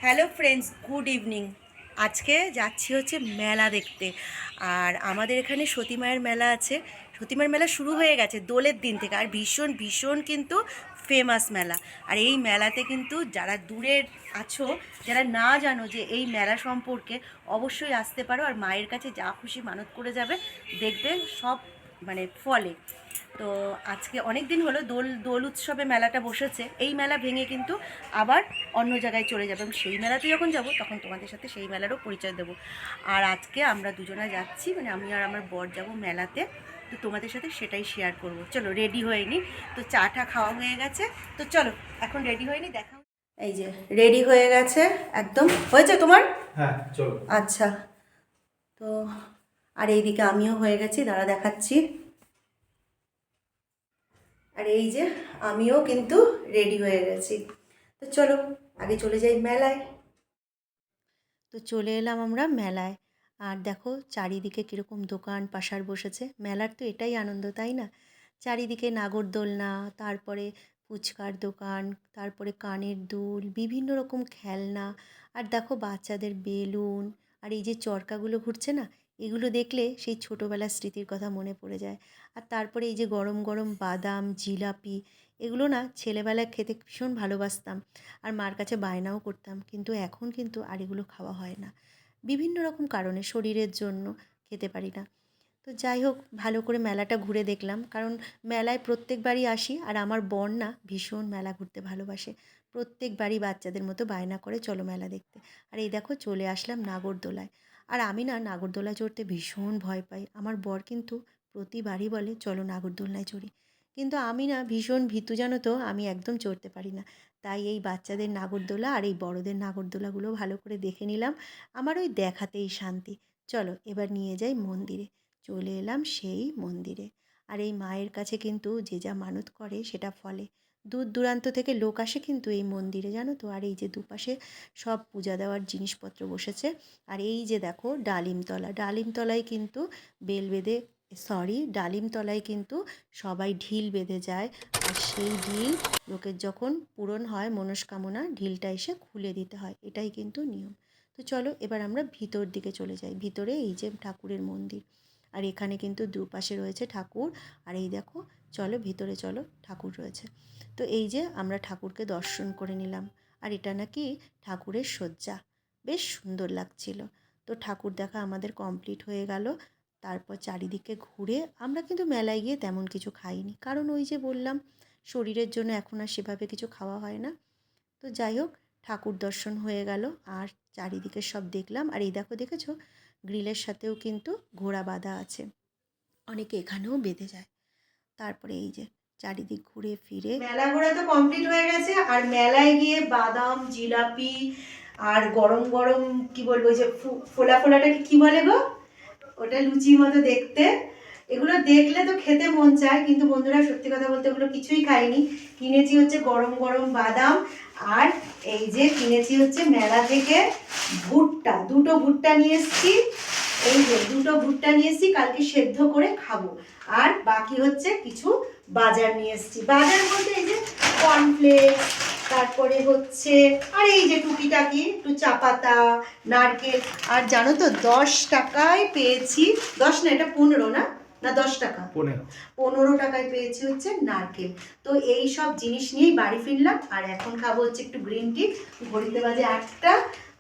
Hello friends, good evening. আজকে যাচ্ছি হচ্ছে মেলা দেখতে। আর আমাদের এখানে সতী মায়ের মেলা আছে। সতী মায়ের মেলা শুরু হয়ে গেছে দোলের দিন থেকে, আর ভীষণ ভীষণ কিন্তু ফেমাস মেলা। আর এই মেলাতে কিন্তু যারা দূরের আছো, যারা না জানো যে এই মেলা সম্পর্কে, অবশ্যই আসতে পারো। আর মায়ের কাছে যা খুশি মানত করে যাবে, দেখবে সব ফলে। তো আজকে অনেক দিন হলো দোল দোল উৎসবে মেলাটা বসেছে। এই মেলা ভেঙে কিন্তু আবার অন্য জায়গায় চলে যাবে। এবং সেই মেলাতে যখন যাব তখন তোমাদের সাথে সেই মেলারও পরিচয় দেবো। আর আজকে আমরা দুজনে যাচ্ছি, আমি আর আমার বর যাব মেলাতে। তো তোমাদের সাথে সেটাই শেয়ার করব। চলো, রেডি হয়নি তো, চাটা খাওয়া হয়ে গেছে। তো চলো, এখন রেডি হয়নি, দেখা। এই যে রেডি হয়ে গেছে একদম। হয়েছে তোমার? হ্যাঁ, চলো। আচ্ছা। তো আর এইদিকে আমিও হয়ে গেছি, দাঁড়া দেখাচ্ছি। আর এই যে আমিও কিন্তু রেডি হয়ে গেছি। তো চলো আগে চলে যাই মেলায়। তো চলে এলাম আমরা মেলায়। আর দেখো চারিদিকে কীরকম দোকান পাশার বসেছে। মেলার তো এটাই আনন্দ, তাই না? চারিদিকে নাগরদোলনা, তারপরে ফুচকার দোকান, তারপরে কানের দুল, বিভিন্ন রকম খেলনা। আর দেখো বাচ্চাদের বেলুন। আর এই যে চরকাগুলো ঘুরছে না, এগুলো দেখলে সেই ছোটোবেলার স্মৃতির কথা মনে পড়ে যায়। আর তারপরে এই যে গরম গরম বাদাম, জিলাপি, এগুলো না ছেলেবেলায় খেতে ভীষণ ভালোবাসতাম। আর মার কাছে বায়নাও করতাম, কিন্তু এখন কিন্তু আর এগুলো খাওয়া হয় না। বিভিন্ন রকম কারণে, শরীরের জন্য খেতে পারি না। তো যাই হোক, ভালো করে মেলাটা ঘুরে দেখলাম, কারণ মেলায় প্রত্যেকবারই আসি। আর আমার বর না ভীষণ মেলা ঘুরতে ভালোবাসে। প্রত্যেকবারই বাচ্চাদের মতো বায়না করে চলো মেলা দেখতে। আর এই দেখো চলে আসলাম নাগরদোলায়। আর আমি না নাগরদোলায় চড়তে ভীষণ ভয় পাই। আমার বর কিন্তু প্রতিবারই বলে চলো নাগরদোলনায় চড়ি। কিন্তু আমি না ভীষণ ভীতু, জানো তো, আমি একদম চড়তে পারি না। তাই এই বাচ্চাদের নাগরদোলা আর এই বড়দের নাগরদোলাগুলো ভালো করে দেখে নিলাম। আমার ওই দেখাতেই শান্তি। চলো এবার নিয়ে যাই মন্দিরে। চলে এলাম সেই মন্দিরে। আর এই মায়ের কাছে কিন্তু যে যা মানত করে সেটা ফলে। দূর দূরান্ত থেকে লোক আসে কিন্তু এই মন্দিরে, জানো তো। আর এই যে দুপাশে সব পূজা দেওয়ার জিনিসপত্র বসেছে। আর এই যে দেখো ডালিমতলা, ডালিমতলায় কিন্তু বেল বেঁধে, সরি, ডালিমতলায় কিন্তু সবাই ঢিল বেঁধে যায়। আর সেই ঢিল লোকের যখন পূরণ হয় মনস্কামনা, ঢিলটা এসে খুলে দিতে হয়, এটাই কিন্তু নিয়ম। তো চলো এবার আমরা ভিতর দিকে চলে যাই। ভিতরে এই যে ঠাকুরের মন্দির। আর এখানে কিন্তু দুপাশে রয়েছে ঠাকুর। আর এই দেখো, চলো ভিতরে চলো, ঠাকুর রয়েছে। তো এই যে আমরা ঠাকুরকে দর্শন করে নিলাম। আর এটা নাকি ঠাকুরের শয্যা, বেশ সুন্দর লাগছিল। তো ঠাকুর দেখা আমাদের কমপ্লিট হয়ে গেল। তারপর চারিদিকে ঘুরে আমরা কিন্তু মেলায় গিয়ে তেমন কিছু খাইনি, কারণ ওই যে বললাম শরীরের জন্য এখন আর সেভাবে কিছু খাওয়া হয় না। তো যাই হোক, ঠাকুর দর্শন হয়ে গেল। আর চারিদিকে সব দেখলাম। আর এই দেখো, দেখেছো গ্রিলের সাথেও কিন্তু ঘোড়া বাঁধা আছে, অনেকে এখানেও বেঁধে যায়। তারপরে এই যে চারিদিক ঘুরে ফিরে মেলা ঘোরা তো কমপ্লিট হয়ে গেছে। আর মেলায় গিয়ে বাদাম, জিলাপি আর গরম গরম কি বলবো, যে ফোলা ফোলাটাকে কি বলে গো, ওটা লুচির মতো দেখতে। এগুলো দেখলে তো খেতে মন চায়, কিন্তু বন্ধুরা সত্যি কথা বলতে ওগুলো কিছুই খাইনি। কিনেছি হচ্ছে গরম গরম বাদাম। আর এই যে কিনেছি হচ্ছে মেলা থেকে ভুট্টা, দুটো ভুট্টা নিয়ে এসেছি। এই যে দুটো ভুট্টা নিয়ে এসেছি, কালকে সেদ্ধ করে খাবো। আর বাকি হচ্ছে কিছু বাজার নিয়ে এসেছি। বাজার বলতে এই যে কর্নফ্লেক্স, তারপরে হচ্ছে আর এই যে টুকিটাকি একটু চা পাতা, নারকেল। আর জানো তো 10 টাকায় পেয়েছি, 10 না, এটা 15 না, না 10 টাকা, 15 টাকায় পেয়েছি হচ্ছে নারকেল। তো এই সব জিনিস নিয়েই বাড়ি ফিরলাম। আর এখন খাবো হচ্ছে একটু গ্রিন টি। ঘড়িতে বাজে 8টা।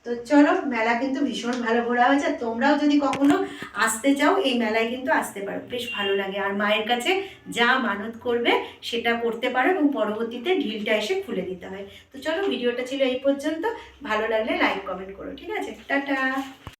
তো চলো, মেলা কিন্তু ভীষণ ভালো ঘোরা হয়েছে। তোমরাও যদি কখনো আসতে চাও এই মেলায় কিন্তু আসতে পারো, বেশ ভালো লাগে। আর মায়ের কাছে যা মানত করবে সেটা করতে পারো, এবং পরবর্তীতে ঢিলটা এসে খুলে দিতে হয়। তো চলো, ভিডিওটা ছিল এই পর্যন্ত। ভালো লাগলে লাইক কমেন্ট করো, ঠিক আছে? টাটা।